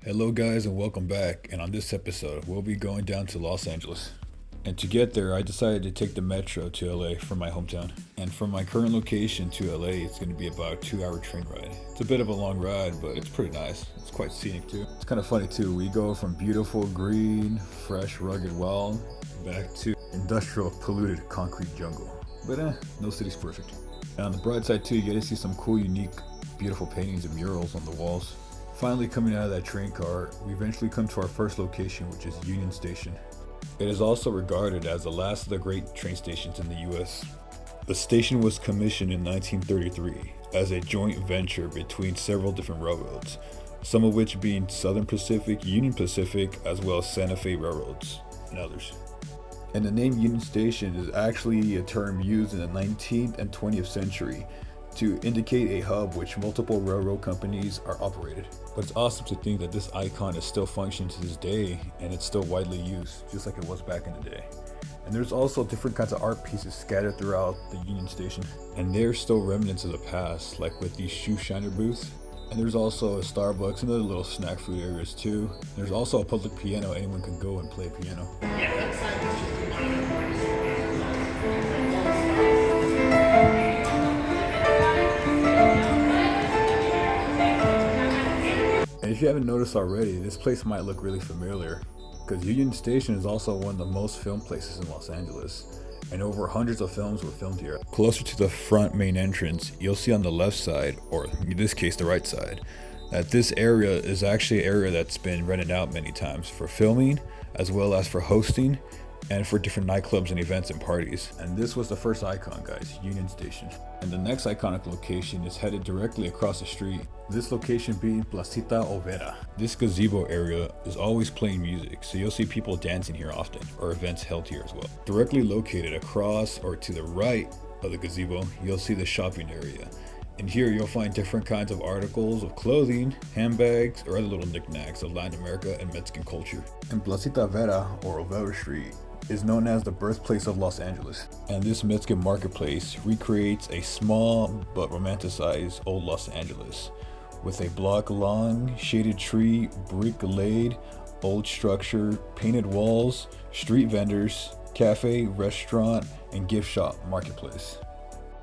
Hello, guys, and welcome back. And on this episode, we'll be going down to Los Angeles. And to get there, I decided to take the metro to LA from my hometown. And from my current location to LA, it's going to be about a 2 hour train ride. It's a bit of a long ride, but it's pretty nice. It's quite scenic too. It's kind of funny too. We go from beautiful green, fresh, rugged wild back to industrial, polluted concrete jungle. But no city's perfect. And on the bright side too, you get to see some cool, unique, beautiful paintings and murals on the walls. Finally coming out of that train car, we eventually come to our first location, which is Union Station. It is also regarded as the last of the great train stations in the US. The station was commissioned in 1933 as a joint venture between several different railroads, some of which being Southern Pacific, Union Pacific, as well as Santa Fe Railroads, and others. And the name Union Station is actually a term used in the 19th and 20th century to indicate a hub which multiple railroad companies are operated. But it's awesome to think that this icon is still functioning to this day and it's still widely used, just like it was back in the day. And there's also different kinds of art pieces scattered throughout the Union Station. And there's still remnants of the past, like with these shoe shiner booths. And there's also a Starbucks and other little snack food areas too. There's also a public piano, anyone can go and play piano. Yeah, that side was just And if you haven't noticed already, this place might look really familiar, because Union Station is also one of the most filmed places in Los Angeles, and over hundreds of films were filmed here. Closer to the front main entrance, you'll see on the left side, or in this case the right side, that this area is actually an area that's been rented out many times for filming, as well as for hosting, and for different nightclubs and events and parties. And this was the first icon, guys, Union Station. And the next iconic location is headed directly across the street, this location being Plazita Olvera. This gazebo area is always playing music, so you'll see people dancing here often, or events held here as well. Directly located across or to the right of the gazebo, you'll see the shopping area. And here you'll find different kinds of articles of clothing, handbags, or other little knickknacks of Latin America and Mexican culture. And Placita Vera, or Olvera Street, is known as the birthplace of Los Angeles. And this Mexican marketplace recreates a small but romanticized old Los Angeles, with a block-long, shaded tree, brick-laid, old structure, painted walls, street vendors, cafe, restaurant, and gift shop marketplace.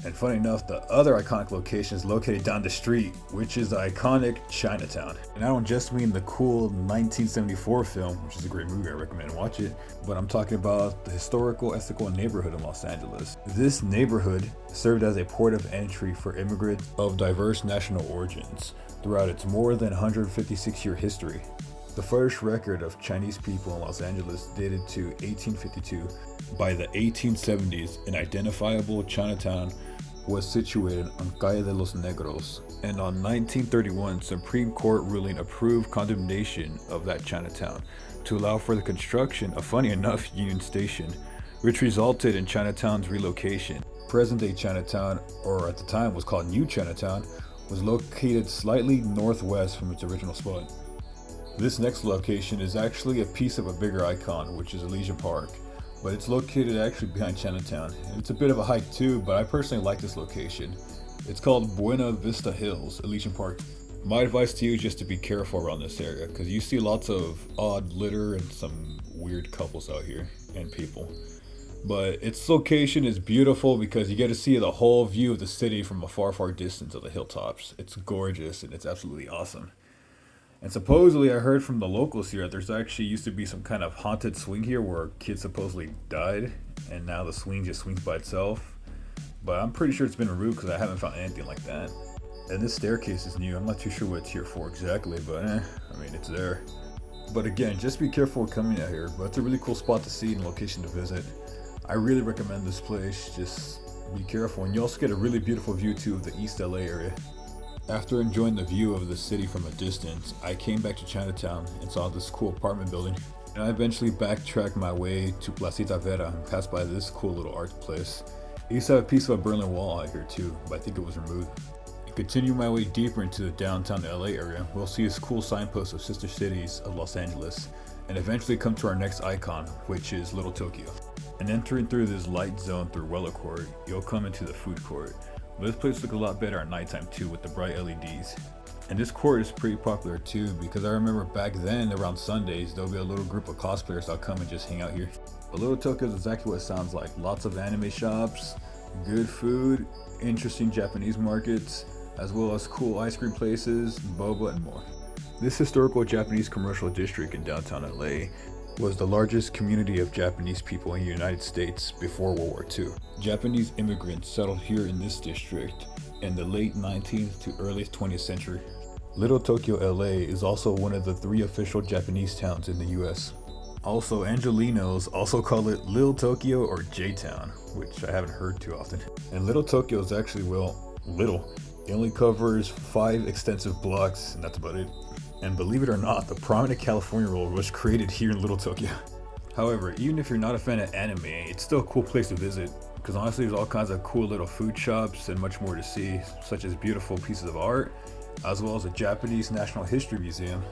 And funny enough, the other iconic location is located down the street, which is the iconic Chinatown. And I don't just mean the cool 1974 film, which is a great movie, I recommend watch it, but I'm talking about the historical, ethical neighborhood of Los Angeles. This neighborhood served as a port of entry for immigrants of diverse national origins throughout its more than 156-year history. The first record of Chinese people in Los Angeles dated to 1852. By the 1870s, an identifiable Chinatown was situated on Calle de los Negros, and on 1931, Supreme Court ruling approved condemnation of that Chinatown to allow for the construction of, funny enough, Union Station, which resulted in Chinatown's relocation. Present-day Chinatown, or at the time was called New Chinatown, was located slightly northwest from its original spot. This next location is actually a piece of a bigger icon, which is Elysian Park, but it's located actually behind Chinatown. And it's a bit of a hike too, but I personally like this location. It's called Buena Vista Hills, Elysian Park. My advice to you is just to be careful around this area, because you see lots of odd litter and some weird couples out here, and people. But its location is beautiful because you get to see the whole view of the city from a far, far distance of the hilltops. It's gorgeous and it's absolutely awesome. And supposedly I heard from the locals here that there's actually used to be some kind of haunted swing here where kids supposedly died, and now the swing just swings by itself. But I'm pretty sure it's been removed because I haven't found anything like that. And this staircase is new. I'm not too sure what it's here for exactly, but I mean, it's there. But again, just be careful coming out here. But it's a really cool spot to see and location to visit. I really recommend this place. Just be careful. And you also get a really beautiful view too of the East LA area. After enjoying the view of the city from a distance, I came back to Chinatown and saw this cool apartment building. And I eventually backtracked my way to Placita Vera and passed by this cool little art place. It used to have a piece of a Berlin Wall out here too, but I think it was removed. And continue my way deeper into the downtown LA area, we'll see this cool signpost of sister cities of Los Angeles, and eventually come to our next icon, which is Little Tokyo. And entering through this light zone through Weller Court, you'll come into the food court. But this place looks a lot better at nighttime too with the bright LEDs. And this court is pretty popular too, because I remember back then around Sundays, there'll be a little group of cosplayers that'll come and just hang out here. But Little Tokyo is exactly what it sounds like. Lots of anime shops, good food, interesting Japanese markets, as well as cool ice cream places, boba, and more. This historical Japanese commercial district in downtown LA was the largest community of Japanese people in the United States before World War II. Japanese immigrants settled here in this district in the late 19th to early 20th century. Little Tokyo, LA is also one of the 3 official Japanese towns in the US. Also, Angelenos also call it Little Tokyo or J-Town, which I haven't heard too often. And Little Tokyo is actually, well, little. It only covers 5 extensive blocks, and that's about it. And believe it or not, the prominent California roll was created here in Little Tokyo. However, even if you're not a fan of anime, it's still a cool place to visit, because honestly there's all kinds of cool little food shops and much more to see, such as beautiful pieces of art, as well as a Japanese National History Museum.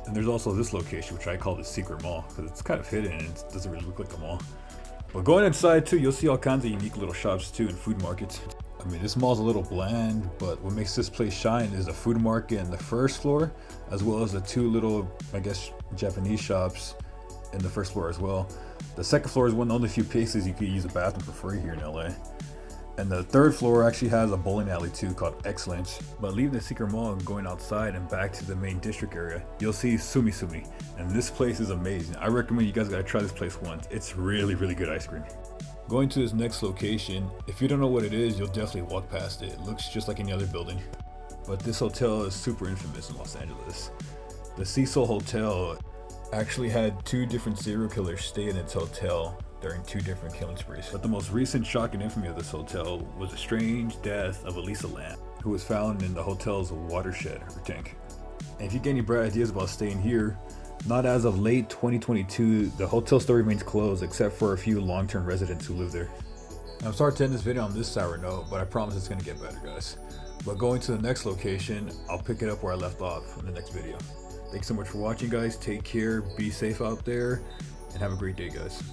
And there's also this location, which I call the secret mall, because it's kind of hidden and it doesn't really look like a mall. But going inside too, you'll see all kinds of unique little shops too and food markets. I mean, this mall's a little bland, but what makes this place shine is the food market in the first floor, as well as the 2 little, I guess, Japanese shops in the first floor as well. The second floor is one of the only few places you could use a bathroom for free here in LA. And the 3rd floor actually has a bowling alley too called Excellence. But leaving the secret mall and going outside and back to the main district area, you'll see Sumi Sumi. And this place is amazing. I recommend you guys gotta try this place once. It's really, really good ice cream. Going to this next location, if you don't know what it is, you'll definitely walk past it. It looks just like any other building. But this hotel is super infamous in Los Angeles. The Shel Hotel actually had 2 different serial killers stay in its hotel during 2 different killing sprees. But the most recent shock and infamy of this hotel was the strange death of Elisa Lam, who was found in the hotel's watershed or tank. And if you get any bright ideas about staying here, not as of late 2022, the hotel still remains closed except for a few long-term residents who live there. I'm sorry to end this video on this sour note, but I promise it's gonna get better, guys. But going to the next location, I'll pick it up where I left off in the next video. Thanks so much for watching, guys. Take care, be safe out there, and have a great day, guys.